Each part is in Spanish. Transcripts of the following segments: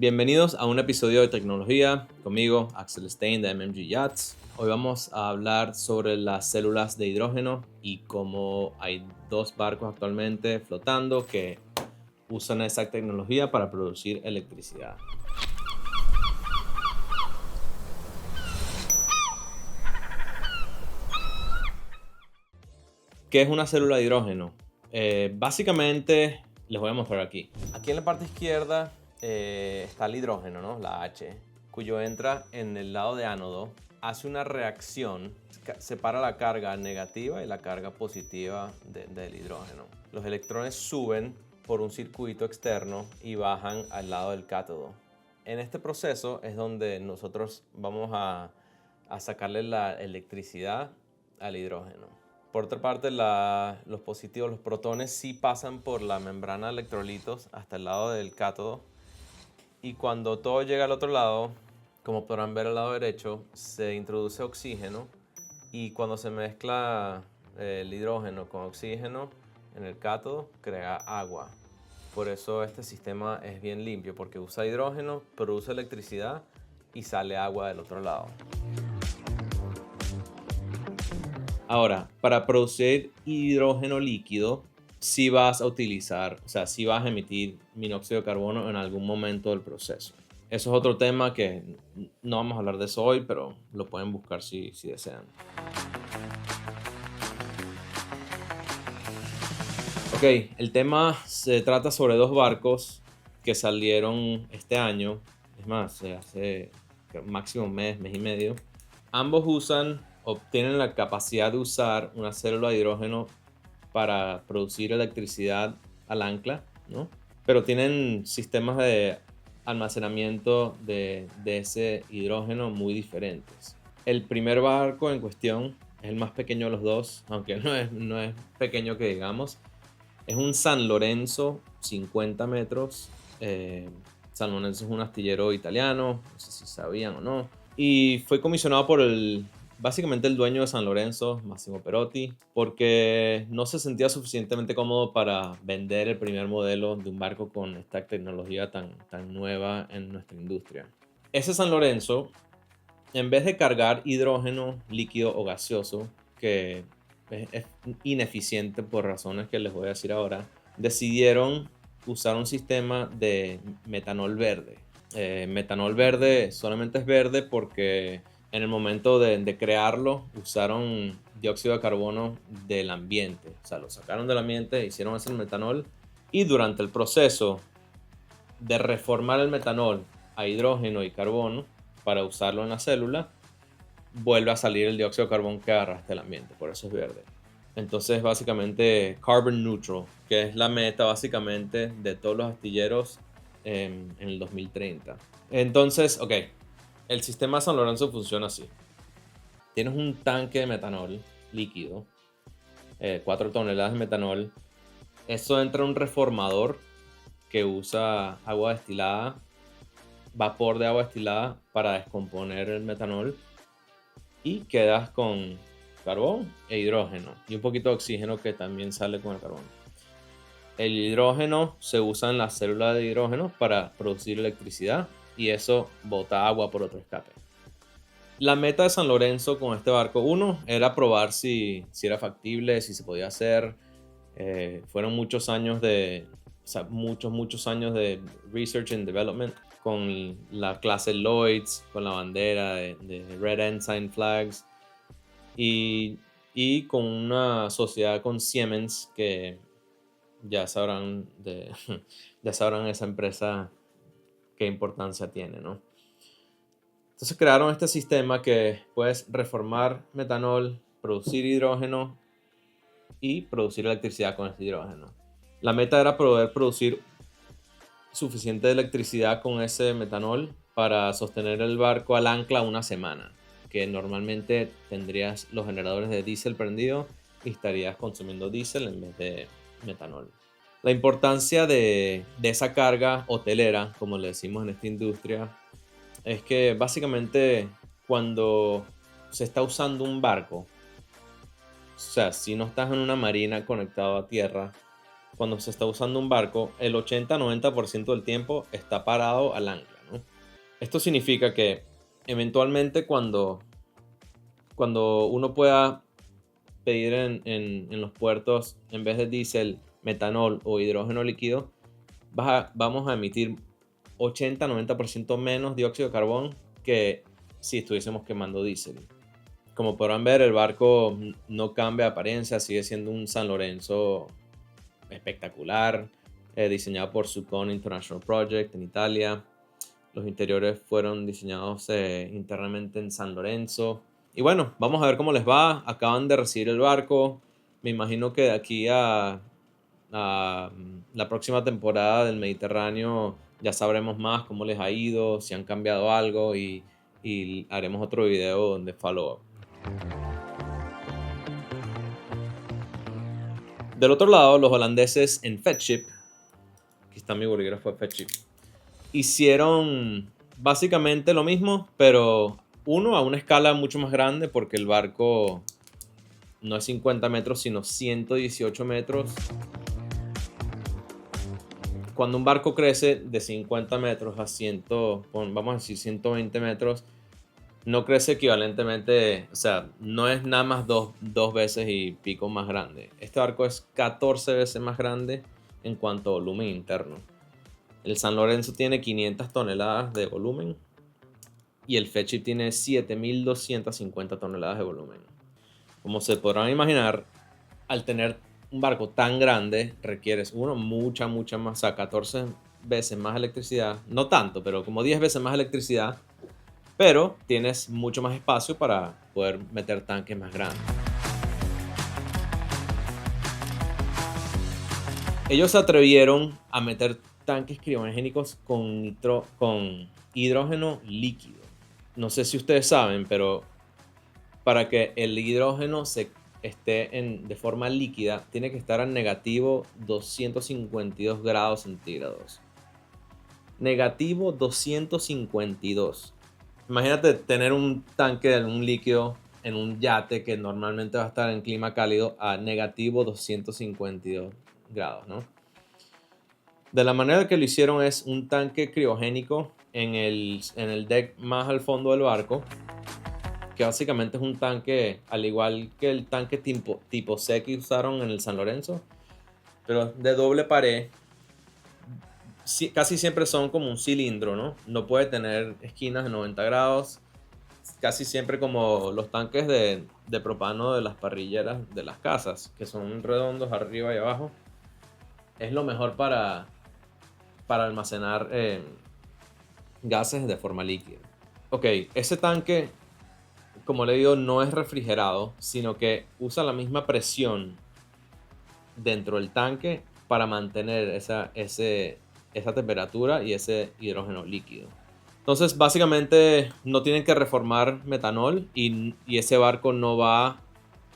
Bienvenidos a un episodio de tecnología conmigo, Axel Stein de MMG Yachts. Hoy vamos a hablar sobre las células de hidrógeno y cómo hay dos barcos actualmente flotando que usan esa tecnología para producir electricidad. ¿Qué es una célula de hidrógeno? Básicamente, les voy a mostrar aquí. Aquí en la parte izquierda está el hidrógeno, ¿no? La H, cuyo entra en el lado de ánodo, hace una reacción, separa la carga negativa y la carga positiva del hidrógeno. Los electrones suben por un circuito externo y bajan al lado del cátodo. En este proceso es donde nosotros vamos a sacarle la electricidad al hidrógeno. Por otra parte, los positivos, los protones, sí pasan por la membrana de electrolitos hasta el lado del cátodo. Y cuando todo llega al otro lado, como podrán ver al lado derecho, se introduce oxígeno. Y cuando se mezcla el hidrógeno con oxígeno en el cátodo, crea agua. Por eso este sistema es bien limpio, porque usa hidrógeno, produce electricidad y sale agua del otro lado. Ahora, para producir hidrógeno líquido, sí vas a utilizar, o sea, sí vas a emitir monóxido de carbono en algún momento del proceso. Eso es otro tema que no vamos a hablar de eso hoy, pero lo pueden buscar si desean. Ok, el tema se trata sobre dos barcos que salieron este año, es más, hace máximo un mes y medio. Ambos obtienen la capacidad de usar una célula de hidrógeno para producir electricidad al ancla, ¿no? Pero tienen sistemas de almacenamiento de ese hidrógeno muy diferentes. El primer barco en cuestión es el más pequeño de los dos, aunque no es pequeño que digamos. Es un San Lorenzo, 50 metros. San Lorenzo es un astillero italiano, no sé si sabían o no. Y fue comisionado por básicamente el dueño de San Lorenzo, Massimo Perotti, porque no se sentía suficientemente cómodo para vender el primer modelo de un barco con esta tecnología tan nueva en nuestra industria. Ese San Lorenzo, en vez de cargar hidrógeno líquido o gaseoso, que es ineficiente por razones que les voy a decir ahora, decidieron usar un sistema de metanol verde. Metanol verde solamente es verde porque en el momento de crearlo usaron dióxido de carbono del ambiente. O sea, lo sacaron del ambiente, hicieron ese metanol y durante el proceso de reformar el metanol a hidrógeno y carbono para usarlo en la célula, vuelve a salir el dióxido de carbono que agarraste del ambiente, por eso es verde. Entonces, básicamente, carbon neutral, que es la meta básicamente de todos los astilleros en el 2030. Entonces, ok, el sistema San Lorenzo funciona así. Tienes un tanque de metanol líquido, 4 toneladas de metanol. Eso entra en un reformador que usa agua destilada, vapor de agua destilada para descomponer el metanol y quedas con carbón e hidrógeno y un poquito de oxígeno que también sale con el carbón. El hidrógeno se usa en la célula de hidrógeno para producir electricidad y eso bota agua por otro escape. La meta de San Lorenzo con este barco, uno, era probar si era factible, si se podía hacer. Fueron muchos años muchos años de research and development con la clase Lloyds, con la bandera de Red Ensign Flags y con una sociedad con Siemens que ya sabrán esa empresa qué importancia tiene, ¿no? Entonces crearon este sistema que puedes reformar metanol, producir hidrógeno y producir electricidad con este hidrógeno. La meta era poder producir suficiente electricidad con ese metanol para sostener el barco al ancla una semana, que normalmente tendrías los generadores de diésel prendidos y estarías consumiendo diésel en vez de metanol. La importancia de esa carga hotelera, como le decimos en esta industria, es que básicamente cuando se está usando un barco, o sea, si no estás en una marina conectado a tierra, cuando se está usando un barco, el 80-90% del tiempo está parado al ancla. Esto significa que eventualmente cuando uno pueda pedir en los puertos, en vez de diésel, metanol o hidrógeno líquido, vamos a emitir 80-90% menos dióxido de carbón que si estuviésemos quemando diésel. Como podrán ver, el barco no cambia de apariencia, sigue siendo un San Lorenzo espectacular, diseñado por Zuccon International Project en Italia. Los interiores fueron diseñados internamente en San Lorenzo. Y bueno, vamos a ver cómo les va. Acaban de recibir el barco. Me imagino que de aquí a la próxima temporada del Mediterráneo ya sabremos más cómo les ha ido, si han cambiado algo y haremos otro video de follow-up. Del otro lado, los holandeses en Fedship, aquí está mi bolígrafo de Fedship, hicieron básicamente lo mismo, pero a una escala mucho más grande porque el barco no es 50 metros, sino 118 metros. Cuando un barco crece de 50 metros a vamos a decir 120 metros, no crece equivalentemente, o sea, no es nada más dos veces y pico más grande. Este barco es 14 veces más grande en cuanto a volumen interno. El San Lorenzo tiene 500 toneladas de volumen y el Fedship tiene 7.250 toneladas de volumen. Como se podrán imaginar, al tener un barco tan grande, requieres mucha más, o sea, 14 veces más electricidad, no tanto, pero como 10 veces más electricidad, pero tienes mucho más espacio para poder meter tanques más grandes. Ellos se atrevieron a meter tanques criogénicos con hidrógeno líquido. No sé si ustedes saben, pero para que el hidrógeno esté de forma líquida, tiene que estar a negativo 252 grados centígrados. Negativo 252. Imagínate tener un tanque de un líquido en un yate que normalmente va a estar en clima cálido a negativo 252 grados, ¿no? De la manera que lo hicieron es un tanque criogénico en el deck más al fondo del barco, que básicamente es un tanque al igual que el tanque tipo C que usaron en el San Lorenzo, pero de doble pared. Casi siempre son como un cilindro, ¿no? No puede tener esquinas de 90 grados. Casi siempre como los tanques de propano de las parrilleras de las casas, que son redondos arriba y abajo. Es lo mejor para almacenar gases de forma líquida. Ok, ese tanque, como le digo, no es refrigerado, sino que usa la misma presión dentro del tanque para mantener esa temperatura y ese hidrógeno líquido. Entonces, básicamente, no tienen que reformar metanol y ese barco no va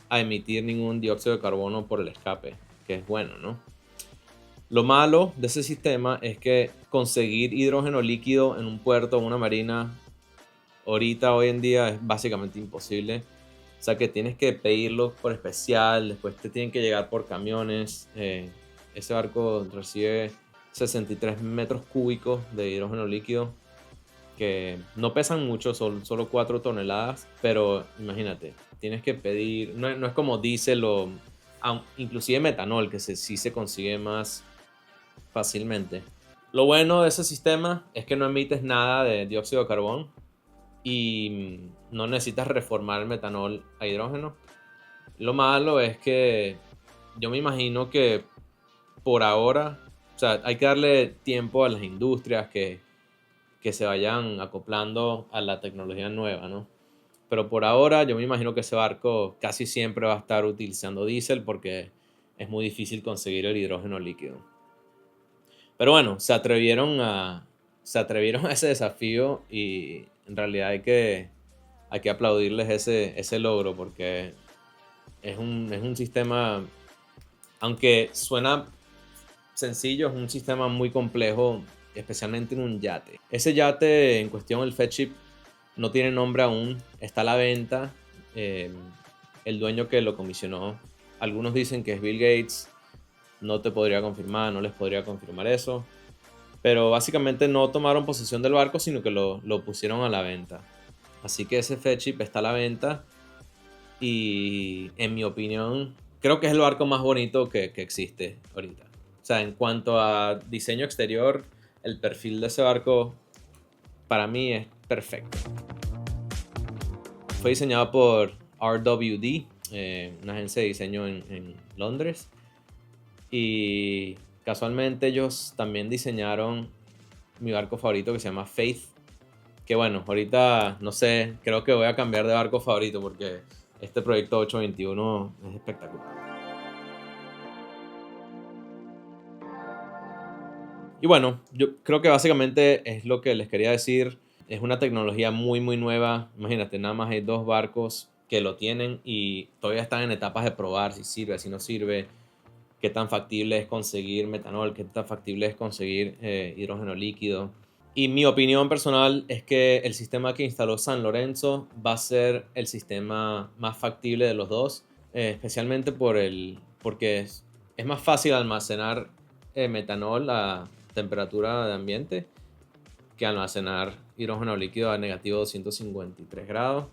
a emitir ningún dióxido de carbono por el escape, que es bueno, ¿no? Lo malo de ese sistema es que conseguir hidrógeno líquido en un puerto o una marina hoy en día es básicamente imposible. O sea que tienes que pedirlo por especial, después te tienen que llegar por camiones. Ese barco recibe 63 metros cúbicos de hidrógeno líquido, que no pesan mucho, son solo 4 toneladas, pero imagínate, tienes que pedir, no es como diésel o inclusive metanol, que sí se consigue más fácilmente. Lo bueno de ese sistema es que no emites nada de dióxido de carbón y no necesitas reformar el metanol a hidrógeno. Lo malo es que yo me imagino que por ahora, o sea, hay que darle tiempo a las industrias que se vayan acoplando a la tecnología nueva, ¿no? Pero por ahora yo me imagino que ese barco casi siempre va a estar utilizando diésel porque es muy difícil conseguir el hidrógeno líquido. Pero bueno, se atrevieron a ese desafío y en realidad hay que aplaudirles ese logro porque es un sistema, aunque suena sencillo, es un sistema muy complejo, especialmente en un yate. Ese yate en cuestión, el Fedship, no tiene nombre aún, está a la venta. El dueño que lo comisionó, algunos dicen que es Bill Gates, no les podría confirmar eso. Pero básicamente no tomaron posesión del barco, sino que lo pusieron a la venta. Así que ese FedShip está a la venta y en mi opinión creo que es el barco más bonito que existe ahorita. O sea, en cuanto a diseño exterior, el perfil de ese barco para mí es perfecto. Fue diseñado por RWD, una agencia de diseño en Londres. Y casualmente ellos también diseñaron mi barco favorito que se llama Faith. Que bueno, ahorita no sé, creo que voy a cambiar de barco favorito porque este proyecto 821 es espectacular. Y bueno, yo creo que básicamente es lo que les quería decir. Es una tecnología muy nueva. Imagínate, nada más hay 2 barcos que lo tienen y todavía están en etapas de probar si sirve, si no sirve, qué tan factible es conseguir metanol, qué tan factible es conseguir hidrógeno líquido. Y mi opinión personal es que el sistema que instaló San Lorenzo va a ser el sistema más factible de los dos, especialmente porque es más fácil almacenar metanol a temperatura de ambiente que almacenar hidrógeno líquido a negativo 253 grados.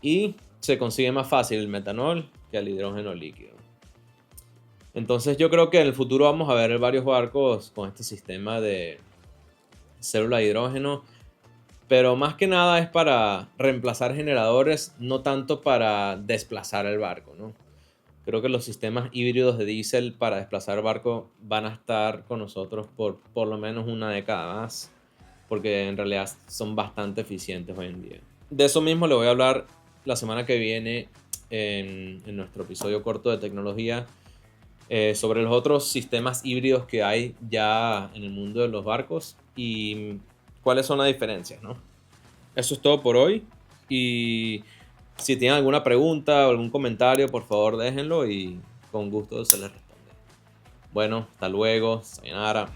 Y se consigue más fácil el metanol que el hidrógeno líquido. Entonces yo creo que en el futuro vamos a ver varios barcos con este sistema de célula de hidrógeno, pero más que nada es para reemplazar generadores, no tanto para desplazar el barco, ¿no? Creo que los sistemas híbridos de diésel para desplazar barco van a estar con nosotros por lo menos una década más, porque en realidad son bastante eficientes hoy en día. De eso mismo le voy a hablar la semana que viene en nuestro episodio corto de tecnología, sobre los otros sistemas híbridos que hay ya en el mundo de los barcos y cuáles son las diferencias, ¿no? Eso es todo por hoy y si tienen alguna pregunta o algún comentario, por favor déjenlo y con gusto se les responde. Bueno, hasta luego, sayonara.